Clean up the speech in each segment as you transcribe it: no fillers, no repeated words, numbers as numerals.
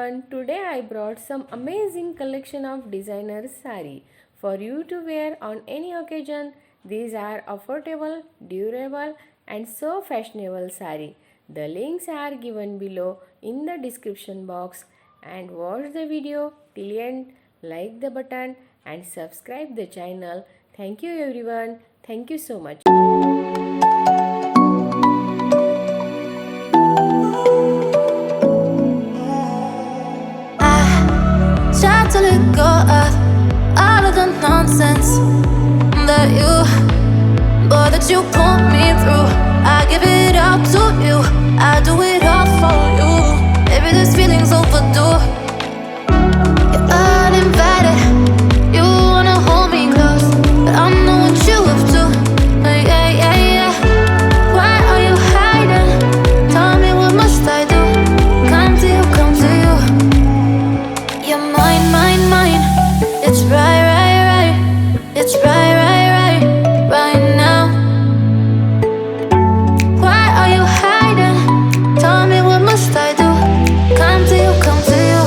everyone. Today I brought some amazing collection of designer sari for you to wear on any occasion. These are affordable, durable and so fashionable sari. The links are given below in the description box and watch the video till end, like the button and subscribe the channel. Thank you everyone. Thank you so much. Try to let go of all of the nonsense that you put me through. I give it all to you, I do it all for you. Maybe this feeling's overdue. You're uninvited, you wanna hold me close, but I know what you have to. Yeah, yeah, yeah. Why are you hiding? Tell me what must I do? Come to you, come to you. You're mine, mine, mine. It's right, right, right. It's right, right, right, right now. Why are you hiding? Tell me what must I do? Come to you, come to you.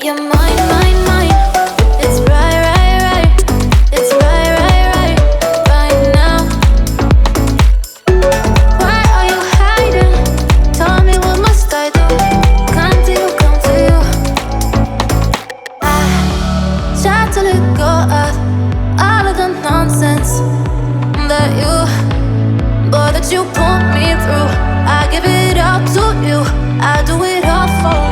You're mine, mine, mine. It's right, right, right. It's right, right, right, right now. Why are you hiding? Tell me what must I do? Come to you, come to you. I try to let go of all of the nonsense that you put me through. I give it all to you, I do it all for you.